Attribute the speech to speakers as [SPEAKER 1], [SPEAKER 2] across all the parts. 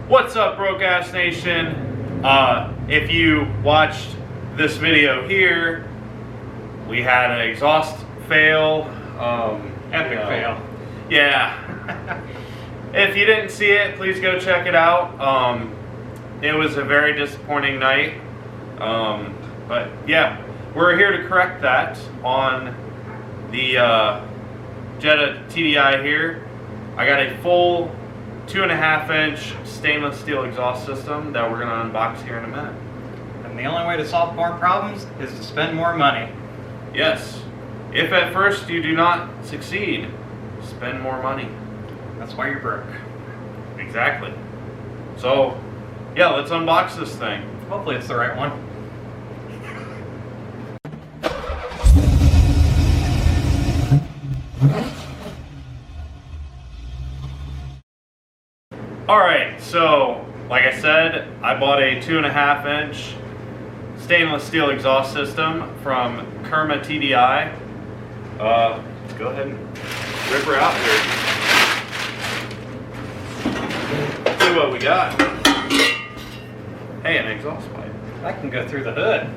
[SPEAKER 1] What's up, Broke Ass Nation? If you watched this video here, we had an exhaust fail.
[SPEAKER 2] Epic fail.
[SPEAKER 1] Yeah. If you didn't see it, please go check it out. It was a very disappointing night. But yeah, we're here to correct that on the Jetta TDI here. I got a full 2.5-inch stainless steel exhaust system that we're going to unbox here in a minute.
[SPEAKER 2] And the only way to solve more problems is to spend more money.
[SPEAKER 1] Yes. If at first you do not succeed, spend more money.
[SPEAKER 2] That's why you're broke.
[SPEAKER 1] Exactly. So, yeah, let's unbox this thing.
[SPEAKER 2] Hopefully it's the right one.
[SPEAKER 1] Alright, so, like I said, I bought a 2.5-inch stainless steel exhaust system from KERMA TDI. Let's go ahead and rip her out here. See what we got. Hey, an exhaust pipe.
[SPEAKER 2] I can go through the hood.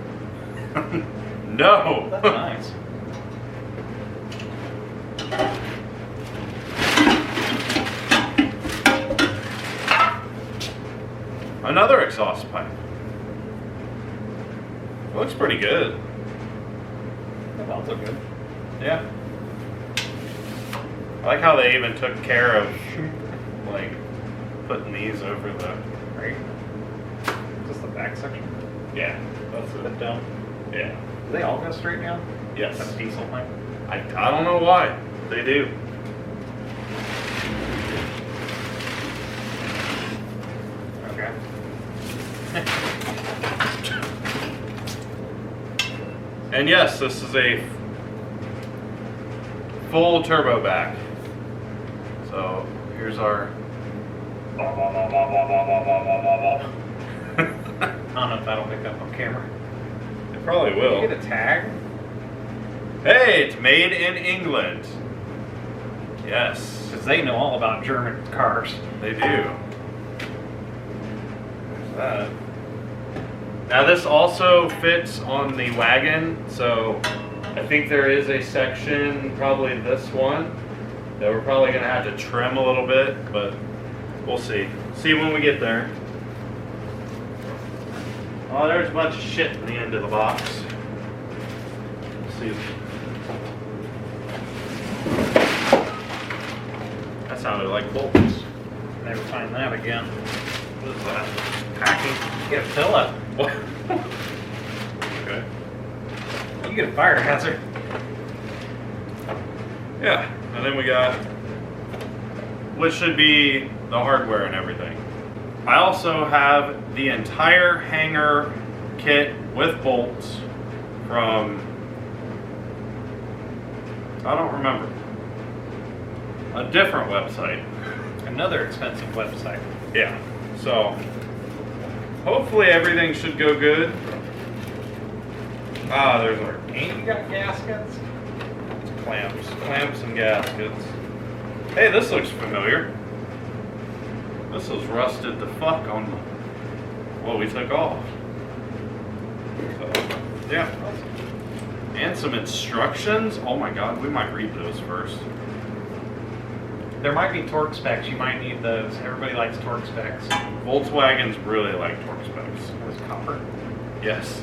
[SPEAKER 1] No!
[SPEAKER 2] That's nice.
[SPEAKER 1] Another exhaust pipe. Looks pretty good.
[SPEAKER 2] That belts look good.
[SPEAKER 1] Yeah. I like how they even took care of, like, putting these over the...
[SPEAKER 2] Right? Just the back section.
[SPEAKER 1] Yeah, that's
[SPEAKER 2] Put
[SPEAKER 1] it.
[SPEAKER 2] down.
[SPEAKER 1] Yeah.
[SPEAKER 2] Do they all go straight down?
[SPEAKER 1] Yes.
[SPEAKER 2] That's a diesel thing.
[SPEAKER 1] I don't know why. They do.
[SPEAKER 2] Okay.
[SPEAKER 1] And yes, this is a full turbo back. So here's our.
[SPEAKER 2] I don't know if that'll pick up on camera.
[SPEAKER 1] It probably
[SPEAKER 2] Did
[SPEAKER 1] will.
[SPEAKER 2] you get a tag?
[SPEAKER 1] Hey, it's made in England. Yes,
[SPEAKER 2] Because they know all about German cars.
[SPEAKER 1] they do. There's that. Now this also fits on the wagon, so I think there is a section, probably this one, that we're probably going to have to trim a little bit, but we'll see. See when we get there. Oh, there's a bunch of shit in the end of the box. Let's see. That sounded like bolts.
[SPEAKER 2] Never find that again.
[SPEAKER 1] What is that?
[SPEAKER 2] Packing. Get a pillow.
[SPEAKER 1] What? Okay.
[SPEAKER 2] You get a fire hazard.
[SPEAKER 1] Yeah, and then we got, which should be the hardware and everything. I also have the entire hanger kit with bolts from, I don't remember, a different website.
[SPEAKER 2] Another expensive website.
[SPEAKER 1] Yeah, so hopefully everything should go good. Ah, there's our
[SPEAKER 2] And you got gaskets?
[SPEAKER 1] clamps and gaskets. Hey, this looks familiar. This was rusted the fuck on what we took off. So, yeah. And some instructions. Oh my god, we might read those first.
[SPEAKER 2] There might be torque specs. You might need those. Everybody likes torque specs.
[SPEAKER 1] Volkswagens really like torque specs.
[SPEAKER 2] Was copper?
[SPEAKER 1] Yes.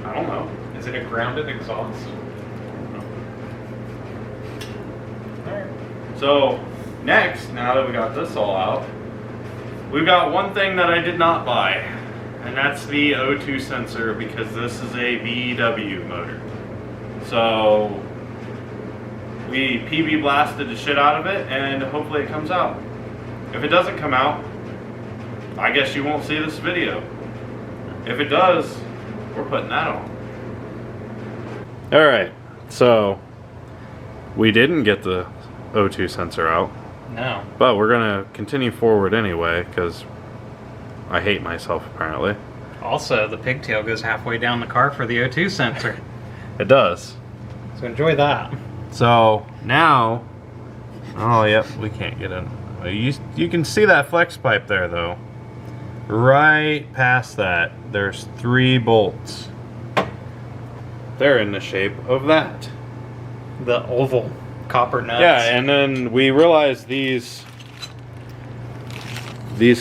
[SPEAKER 1] I don't know.
[SPEAKER 2] Is it a grounded exhaust? Alright.
[SPEAKER 1] So, next, now that we got this all out, we've got one thing that I did not buy, and that's the O2 sensor, because this is a VW motor. So, we PB blasted the shit out of it, and hopefully it comes out. If it doesn't come out, I guess you won't see this video. If it does, we're putting that on. Alright, so we didn't get the O2 sensor out.
[SPEAKER 2] No.
[SPEAKER 1] But we're going to continue forward anyway, because I hate myself, apparently.
[SPEAKER 2] Also, the pigtail goes halfway down the car for the O2 sensor.
[SPEAKER 1] It does.
[SPEAKER 2] So enjoy that.
[SPEAKER 1] So, now... Oh, yep, we can't get in. You can see that flex pipe there though. Right past that, there's 3 bolts. They're in the shape of that.
[SPEAKER 2] The oval copper nuts.
[SPEAKER 1] Yeah, and then we realized these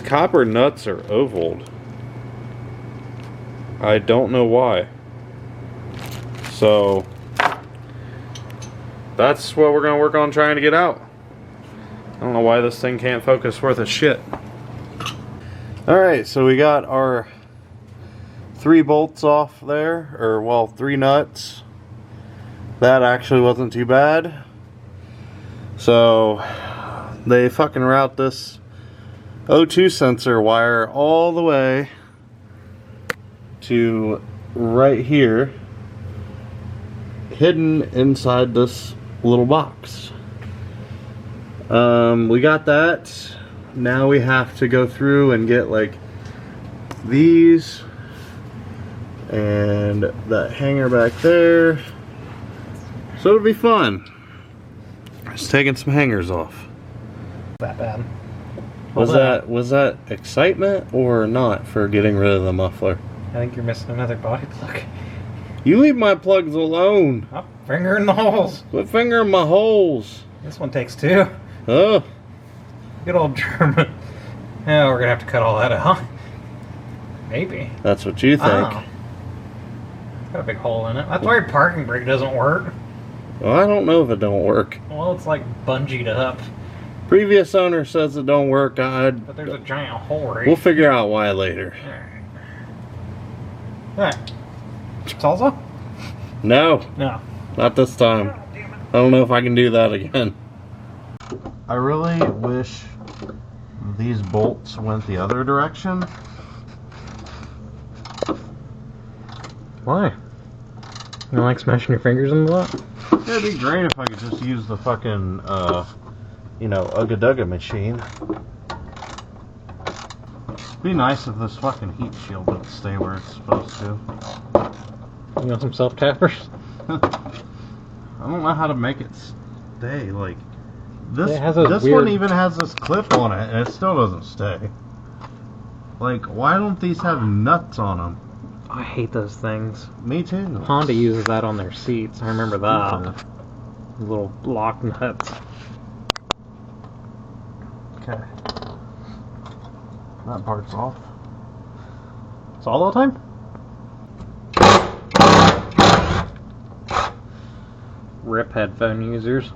[SPEAKER 1] copper nuts are ovaled. I don't know why. So that's what we're gonna work on trying to get out. I don't know why this thing can't focus worth a shit. Alright, so we got our 3 bolts off there, or well, 3 nuts. That actually wasn't too bad. So they fucking route this O2 sensor wire all the way to right here, hidden inside this little box. We got that. Now we have to go through and get like these and that hanger back there. So it'll be fun. Just taking some hangers off.
[SPEAKER 2] That bad.
[SPEAKER 1] Was that excitement or not for getting rid of the muffler?
[SPEAKER 2] I think you're missing another body plug.
[SPEAKER 1] You leave my plugs alone.
[SPEAKER 2] Oh, finger in the holes.
[SPEAKER 1] Quit fingering my holes.
[SPEAKER 2] This one takes 2.
[SPEAKER 1] Oh.
[SPEAKER 2] Good old German. Yeah, we're gonna have to cut all that out. Maybe.
[SPEAKER 1] That's what you think.
[SPEAKER 2] Oh. It's got a big hole in it. That's why your parking brake doesn't work.
[SPEAKER 1] Well, I don't know if it don't work.
[SPEAKER 2] Well, it's like bungeed up.
[SPEAKER 1] Previous owner says it don't work.
[SPEAKER 2] But there's a giant hole right.
[SPEAKER 1] We'll figure out why later.
[SPEAKER 2] Alright. Salsa?
[SPEAKER 1] No,
[SPEAKER 2] No.
[SPEAKER 1] not this time.
[SPEAKER 2] Oh, damn it.
[SPEAKER 1] I don't know if I can do that again. I really wish these bolts went the other direction.
[SPEAKER 2] Why? You don't like smashing your fingers in the lot?
[SPEAKER 1] It'd be great if I could just use the fucking, you know, Ugga machine. It'd be nice if this fucking heat shield would stay where it's supposed to.
[SPEAKER 2] You want some self-tappers?
[SPEAKER 1] I don't know how to make it stay. Like, this,
[SPEAKER 2] It has a
[SPEAKER 1] this
[SPEAKER 2] weird-
[SPEAKER 1] one even has this clip on it, and it still doesn't stay. Like, why don't these have nuts on them?
[SPEAKER 2] I hate those things.
[SPEAKER 1] Me too.
[SPEAKER 2] Honda uses that on their seats. I remember that. Little lock nuts.
[SPEAKER 1] Okay. That part's off.
[SPEAKER 2] It's all the time? Rip headphone users.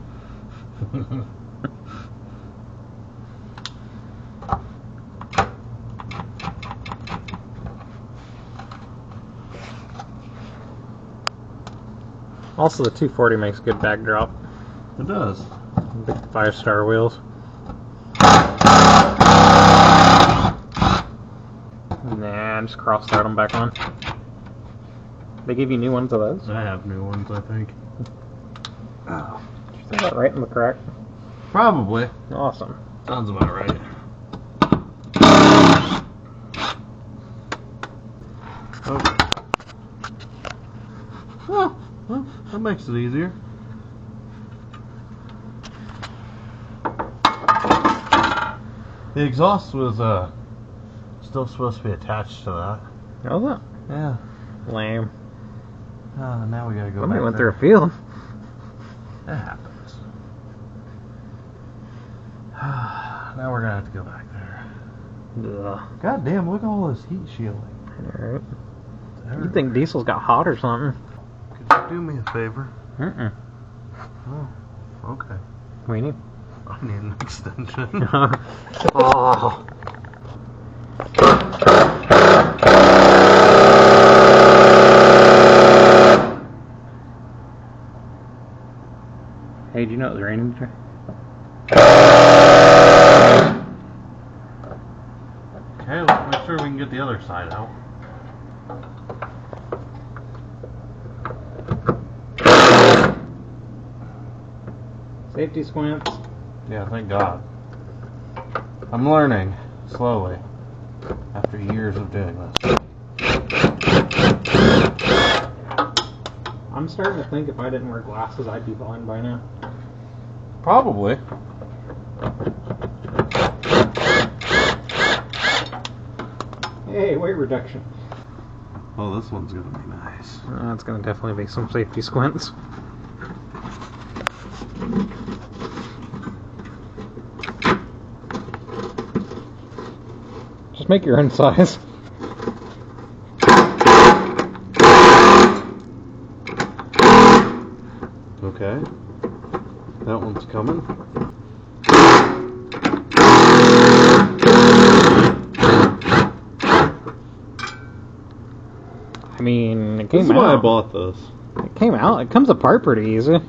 [SPEAKER 2] Also, the 240 makes good backdrop.
[SPEAKER 1] It does.
[SPEAKER 2] Big 5-star wheels. Nah, just cross-thread them back on. They give you new ones of those?
[SPEAKER 1] I have new ones, I think.
[SPEAKER 2] Oh. Did you say that right in the crack?
[SPEAKER 1] Probably.
[SPEAKER 2] Awesome.
[SPEAKER 1] Sounds about right. Okay. Oh, well, that makes it easier. The exhaust was still supposed to be attached to that.
[SPEAKER 2] How's that?
[SPEAKER 1] Yeah.
[SPEAKER 2] Lame.
[SPEAKER 1] Now we gotta go
[SPEAKER 2] Somebody
[SPEAKER 1] back
[SPEAKER 2] went
[SPEAKER 1] there.
[SPEAKER 2] through a field.
[SPEAKER 1] That happens. Now we're gonna have to go back there.
[SPEAKER 2] Ugh.
[SPEAKER 1] God damn, look at all this heat shielding.
[SPEAKER 2] Alright. You think diesel's got hot or something?
[SPEAKER 1] Could you do me a favor?
[SPEAKER 2] Mm-mm.
[SPEAKER 1] Oh, okay.
[SPEAKER 2] We need.
[SPEAKER 1] I need an extension.
[SPEAKER 2] Oh. Hey, do you know it was raining today?
[SPEAKER 1] Okay, let's make sure we can get the other side out.
[SPEAKER 2] Safety squints.
[SPEAKER 1] Yeah, thank God. I'm learning slowly after years of doing this.
[SPEAKER 2] I'm starting to think if I didn't wear glasses, I'd be blind by now.
[SPEAKER 1] Probably.
[SPEAKER 2] Hey, weight reduction.
[SPEAKER 1] Oh, this one's gonna be nice.
[SPEAKER 2] It's gonna definitely be some safety squints. Just make your own size.
[SPEAKER 1] Okay. That one's coming.
[SPEAKER 2] I mean, it came out.
[SPEAKER 1] This is why I bought this.
[SPEAKER 2] It came out. It comes apart pretty easy. Oh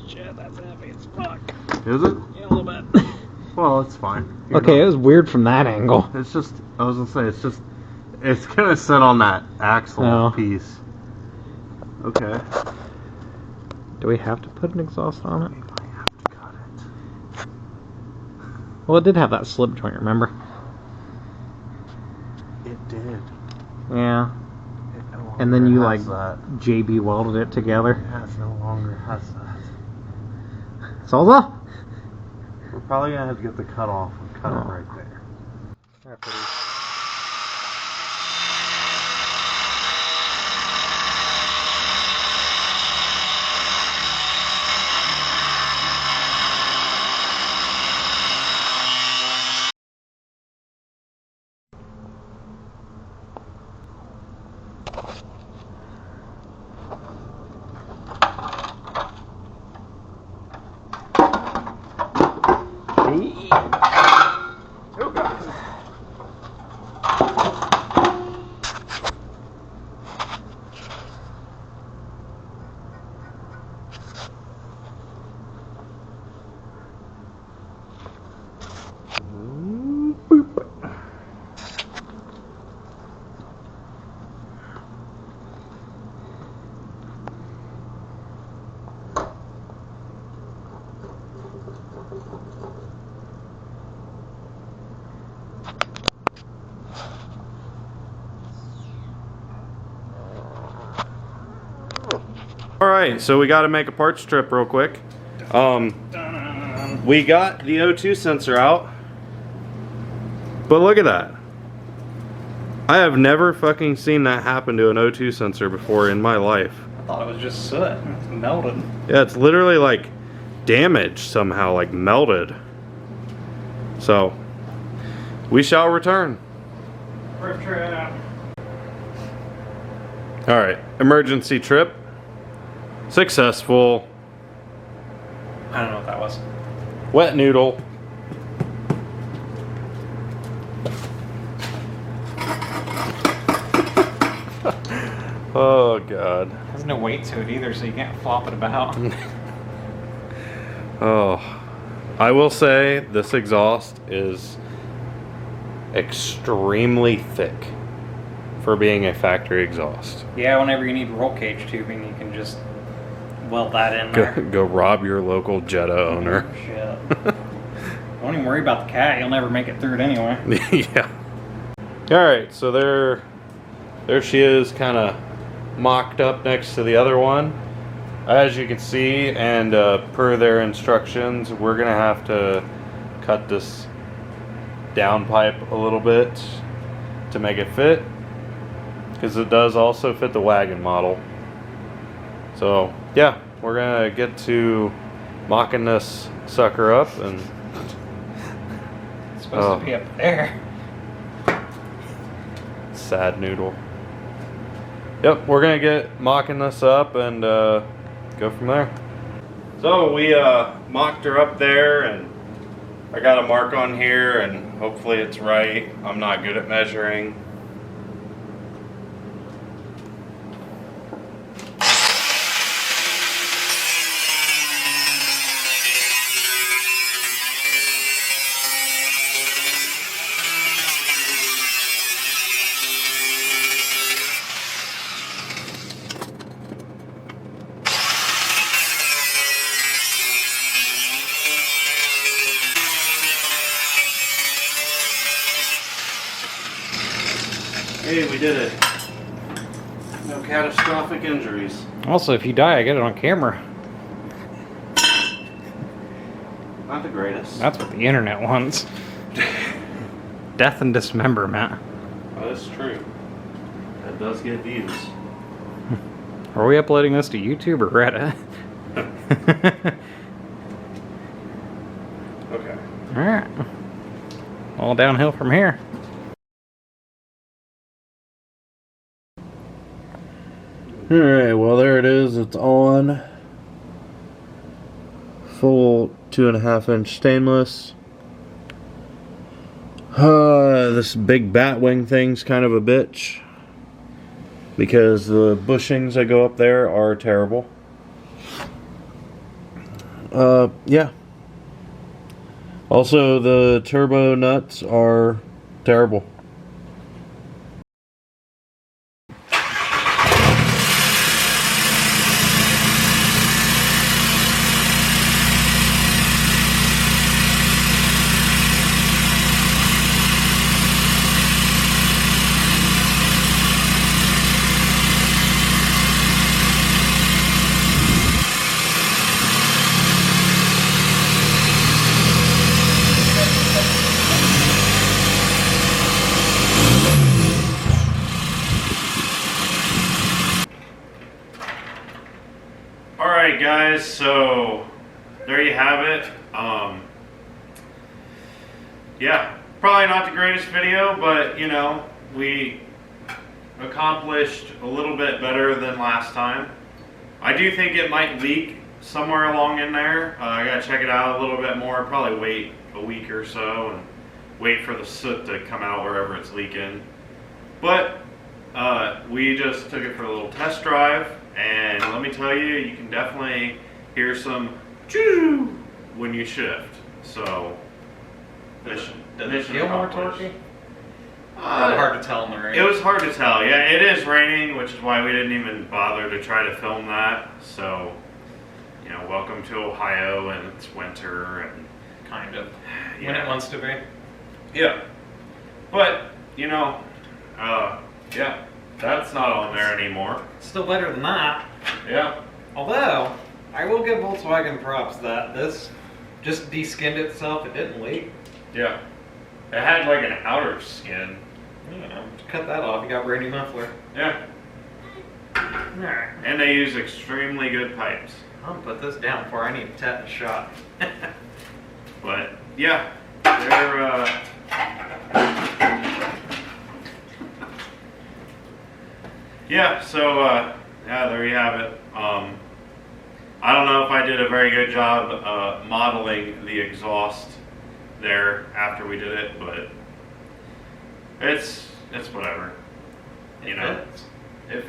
[SPEAKER 2] shit, that's heavy as fuck.
[SPEAKER 1] Is it?
[SPEAKER 2] Yeah, a little bit.
[SPEAKER 1] Well, it's fine.
[SPEAKER 2] Okay, it was weird from that angle.
[SPEAKER 1] It's just, I was gonna say, it's gonna sit on that axle piece. Okay.
[SPEAKER 2] Do we have to put an exhaust on it?
[SPEAKER 1] We might have to cut it.
[SPEAKER 2] Well, it did have that slip joint, remember?
[SPEAKER 1] It did.
[SPEAKER 2] Yeah.
[SPEAKER 1] It no longer
[SPEAKER 2] And then you
[SPEAKER 1] has
[SPEAKER 2] like
[SPEAKER 1] that.
[SPEAKER 2] JB welded it together.
[SPEAKER 1] It no longer has that.
[SPEAKER 2] Salsa?
[SPEAKER 1] We're probably gonna have to get the cut off and cut it right there. Alright, so we got to make a parts trip real quick. We got the O2 sensor out. But look at that. I have never fucking seen that happen to an O2 sensor before in my life.
[SPEAKER 2] I thought it was just soot. It's melted.
[SPEAKER 1] Yeah, it's literally like damaged somehow, like melted. So, we shall return. Alright, emergency trip. Successful.
[SPEAKER 2] I don't know what that was.
[SPEAKER 1] Wet noodle. Oh god.
[SPEAKER 2] There's no weight to it either, so you can't flop it about.
[SPEAKER 1] Oh. I will say this exhaust is extremely thick for being a factory exhaust.
[SPEAKER 2] Yeah, whenever you need roll cage tubing, you can just weld that in there.
[SPEAKER 1] Go rob your local Jetta owner.
[SPEAKER 2] Oh, shit. Don't even worry about the cat. You'll never make it through it anyway.
[SPEAKER 1] Yeah. Alright, so there she is, kind of mocked up next to the other one. As you can see, and per their instructions, we're going to have to cut this downpipe a little bit to make it fit. Because it does also fit the wagon model. So, yeah, we're going to get to mocking this sucker up. And
[SPEAKER 2] It's supposed to be up there.
[SPEAKER 1] Sad noodle. Yep, we're going to get mocking this up and go from there. So, we mocked her up there, and I got a mark on here, and hopefully it's right. I'm not good at measuring. Hey, we did it. No catastrophic injuries.
[SPEAKER 2] Also, if you die, I get it on camera.
[SPEAKER 1] not the greatest.
[SPEAKER 2] That's what the internet wants. Death and dismemberment.
[SPEAKER 1] Oh, that's true. That does get views.
[SPEAKER 2] Are we uploading this to YouTube or Reddit?
[SPEAKER 1] Okay.
[SPEAKER 2] Alright. All downhill from here.
[SPEAKER 3] Alright, well there it is, it's on. Full 2.5-inch stainless. This big bat wing thing's kind of a bitch, because the bushings that go up there are terrible. Yeah. Also, the turbo nuts are terrible.
[SPEAKER 1] Alright guys, so there you have it. Yeah, probably not the greatest video, but you know, we accomplished a little bit better than last time. I do think it might leak somewhere along in there. I gotta check it out a little bit more, probably wait a week or so and wait for the soot to come out wherever it's leaking. But we just took it for a little test drive, and let me tell you, you can definitely hear some choo when you shift. So,
[SPEAKER 2] Does it feel more torquey?
[SPEAKER 1] Hard
[SPEAKER 2] Hard to tell in the rain.
[SPEAKER 1] It was hard to tell. Yeah, it is raining, which is why we didn't even bother to try to film that. So, you know, welcome to Ohio, and it's winter, and
[SPEAKER 2] Kind of.
[SPEAKER 1] yeah.
[SPEAKER 2] When it wants to be.
[SPEAKER 1] Yeah. But, you know, yeah, that's not on there anymore.
[SPEAKER 2] Still better than that.
[SPEAKER 1] Yeah.
[SPEAKER 2] Although, I will give Volkswagen props that this just de-skinned itself. It didn't leak.
[SPEAKER 1] Yeah. It had like an outer skin.
[SPEAKER 2] You know, cut that off. You got Brady muffler.
[SPEAKER 1] Yeah.
[SPEAKER 2] Alright.
[SPEAKER 1] And they use extremely good pipes.
[SPEAKER 2] I'm gonna put this down before I need a tetanus shot.
[SPEAKER 1] But, yeah, they're, yeah, so, yeah, there you have it. I don't know if I did a very good job modeling the exhaust there after we did it, but it's whatever. You know, if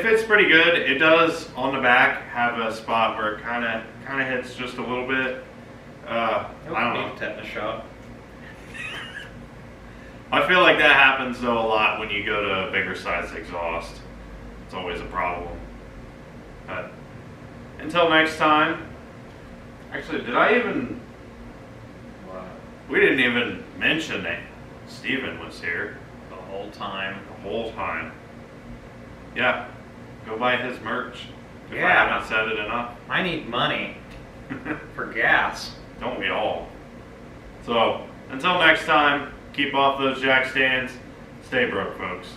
[SPEAKER 1] it's pretty good. It does on the back have a spot where it kind of hits just a little bit. I don't know.
[SPEAKER 2] Tetanus shot.
[SPEAKER 1] I feel like that happens though a lot when you go to a bigger size exhaust. It's always a problem. But until next time. Actually, did I even? We didn't even mention that Steven was here
[SPEAKER 2] The whole time.
[SPEAKER 1] the whole time. Yeah, go buy his merch. If I
[SPEAKER 2] Yeah.
[SPEAKER 1] haven't said it enough.
[SPEAKER 2] I need money for gas.
[SPEAKER 1] Don't we all? So, until next time, keep off those jack stands. Stay broke, folks.